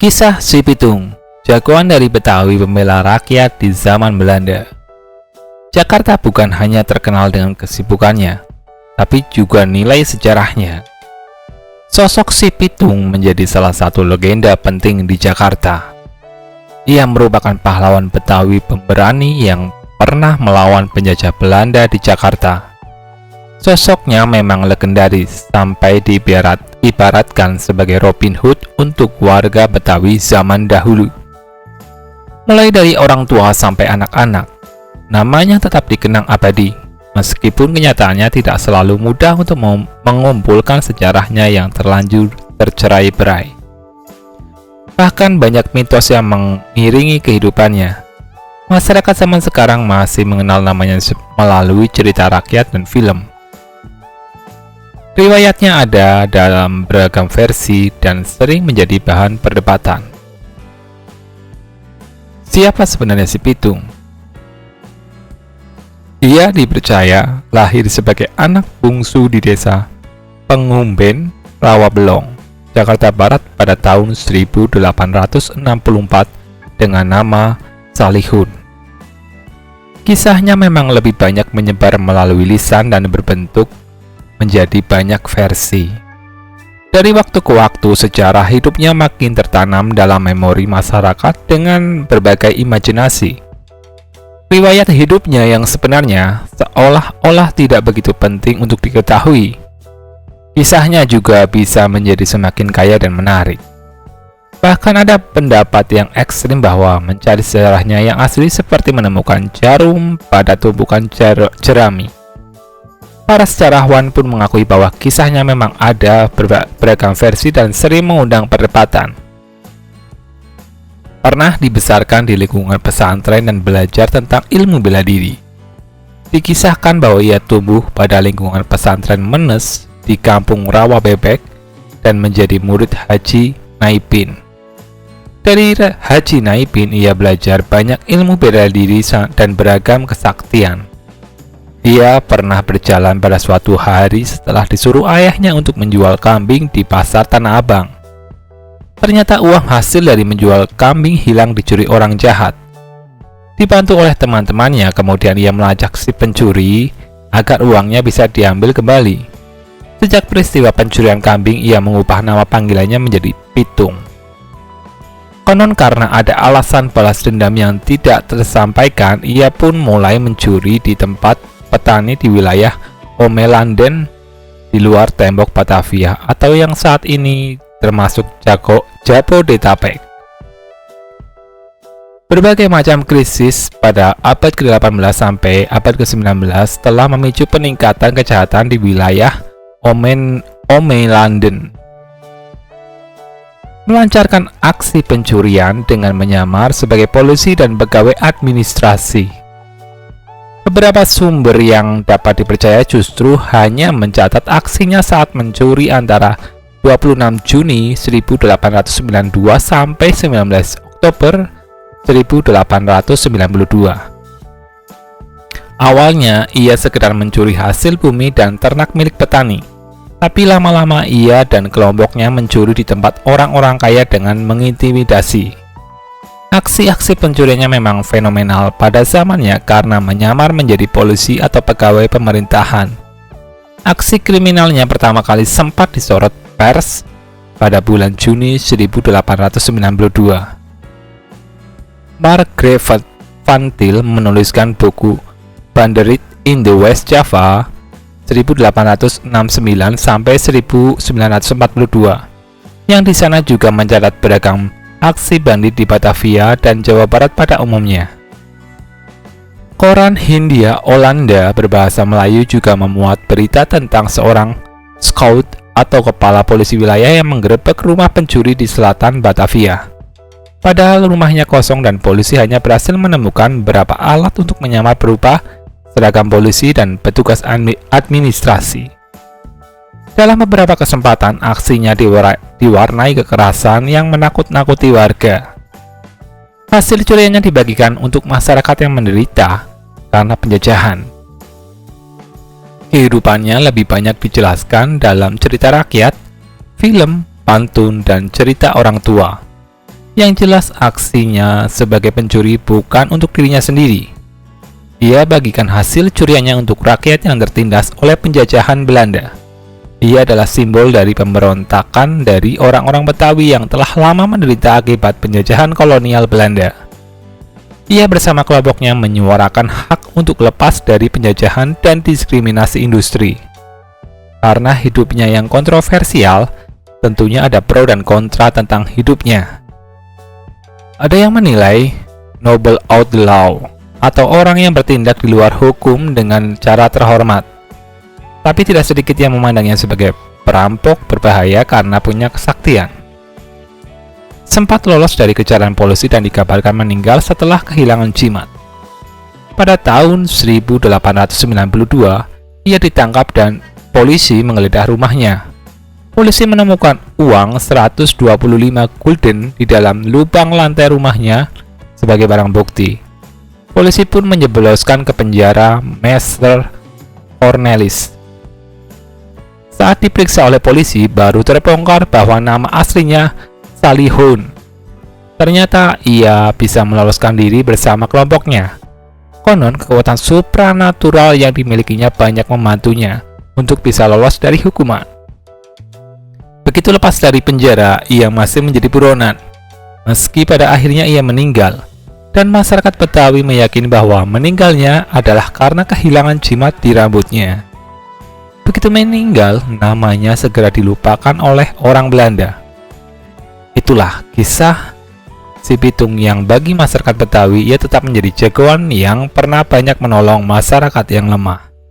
Kisah Si Pitung, jagoan dari Betawi pembela rakyat di zaman Belanda. Jakarta bukan hanya terkenal dengan kesibukannya, tapi juga nilai sejarahnya. Sosok Si Pitung menjadi salah satu legenda penting di Jakarta. Ia merupakan pahlawan Betawi pemberani yang pernah melawan penjajah Belanda di Jakarta. Sosoknya memang legendaris sampai diibaratkan sebagai Robin Hood untuk warga Betawi zaman dahulu. Mulai dari orang tua sampai anak-anak, namanya tetap dikenang abadi, meskipun kenyataannya tidak selalu mudah untuk mengumpulkan sejarahnya yang terlanjur tercerai-berai. Bahkan banyak mitos yang mengiringi kehidupannya. Masyarakat zaman sekarang masih mengenal namanya melalui cerita rakyat dan film. Riwayatnya ada dalam beragam versi dan sering menjadi bahan perdebatan. Siapa sebenarnya Si Pitung? Ia dipercaya lahir sebagai anak bungsu di desa Pengumben, Rawabelong, Jakarta Barat pada tahun 1864 dengan nama Salihun. Kisahnya memang lebih banyak menyebar melalui lisan dan berbentuk menjadi banyak versi. Dari waktu ke waktu, sejarah hidupnya makin tertanam dalam memori masyarakat dengan berbagai imajinasi. Riwayat hidupnya yang sebenarnya seolah-olah tidak begitu penting untuk diketahui. Kisahnya juga bisa menjadi semakin kaya dan menarik. Bahkan ada pendapat yang ekstrim bahwa mencari sejarahnya yang asli seperti menemukan jarum pada tumpukan jerami. Para sejarawan pun mengakui bahwa kisahnya memang ada beragam versi dan sering mengundang perdebatan. Pernah dibesarkan di lingkungan pesantren dan belajar tentang ilmu bela diri. Dikisahkan bahwa ia tumbuh pada lingkungan pesantren Menes di kampung Rawa Bebek dan menjadi murid Haji Naipin. Dari Haji Naipin ia belajar banyak ilmu bela diri dan beragam kesaktian. Dia pernah berjalan pada suatu hari setelah disuruh ayahnya untuk menjual kambing di pasar Tanah Abang. Ternyata uang hasil dari menjual kambing hilang dicuri orang jahat. Dibantu oleh teman-temannya, kemudian ia melacak si pencuri agar uangnya bisa diambil kembali. Sejak peristiwa pencurian kambing, ia mengubah nama panggilannya menjadi Pitung. Konon karena ada alasan balas dendam yang tidak tersampaikan, ia pun mulai mencuri di tempat petani di wilayah Omelanden di luar tembok Batavia atau yang saat ini termasuk Jabodetabek. Berbagai macam krisis pada abad ke-18 sampai abad ke-19 telah memicu peningkatan kejahatan di wilayah Omelanden. Melancarkan aksi pencurian dengan menyamar sebagai polisi dan pegawai administrasi. Beberapa sumber yang dapat dipercaya justru hanya mencatat aksinya saat mencuri antara 26 Juni 1892 sampai 19 Oktober 1892. Awalnya ia sekedar mencuri hasil bumi dan ternak milik petani, tapi lama-lama ia dan kelompoknya mencuri di tempat orang-orang kaya dengan mengintimidasi. Aksi-aksi pencuriannya memang fenomenal pada zamannya karena menyamar menjadi polisi atau pegawai pemerintahan. Aksi kriminalnya pertama kali sempat disorot pers pada bulan Juni 1892. Margaret Van Til menuliskan buku Banderit in the West Java 1869 sampai 1942, yang di sana juga mencatat beragam aksi bandit di Batavia dan Jawa Barat pada umumnya. Koran Hindia Olanda berbahasa Melayu juga memuat berita tentang seorang scout atau kepala polisi wilayah yang menggerebek rumah pencuri di selatan Batavia. Padahal rumahnya kosong dan polisi hanya berhasil menemukan beberapa alat untuk menyamar berupa seragam polisi dan petugas administrasi. Dalam beberapa kesempatan, aksinya diwarnai kekerasan yang menakut-nakuti warga. Hasil curiannya dibagikan untuk masyarakat yang menderita karena penjajahan. Kehidupannya lebih banyak dijelaskan dalam cerita rakyat, film, pantun, dan cerita orang tua. Yang jelas aksinya sebagai pencuri bukan untuk dirinya sendiri. Ia bagikan hasil curiannya untuk rakyat yang tertindas oleh penjajahan Belanda. Ia adalah simbol dari pemberontakan dari orang-orang Betawi yang telah lama menderita akibat penjajahan kolonial Belanda. Ia bersama kelompoknya menyuarakan hak untuk lepas dari penjajahan dan diskriminasi industri. Karena hidupnya yang kontroversial, tentunya ada pro dan kontra tentang hidupnya. Ada yang menilai noble outlaw atau orang yang bertindak di luar hukum dengan cara terhormat. Tapi tidak sedikit yang memandangnya sebagai perampok berbahaya karena punya kesaktian. Sempat lolos dari kejaran polisi dan dikabarkan meninggal setelah kehilangan jimat. Pada tahun 1892, ia ditangkap dan polisi menggeledah rumahnya. Polisi menemukan uang 125 gulden di dalam lubang lantai rumahnya sebagai barang bukti. Polisi pun menjebloskan ke penjara Meister Cornelis. Saat diperiksa oleh polisi, baru terbongkar bahwa nama aslinya Salihun. Ternyata ia bisa meloloskan diri bersama kelompoknya. Konon kekuatan supranatural yang dimilikinya banyak membantunya untuk bisa lolos dari hukuman. Begitu lepas dari penjara, ia masih menjadi buronan. Meski pada akhirnya ia meninggal, dan masyarakat Betawi meyakini bahwa meninggalnya adalah karena kehilangan jimat di rambutnya. Begitu meninggal, namanya segera dilupakan oleh orang Belanda. Itulah kisah si Pitung yang bagi masyarakat Betawi ia tetap menjadi jagoan yang pernah banyak menolong masyarakat yang lemah.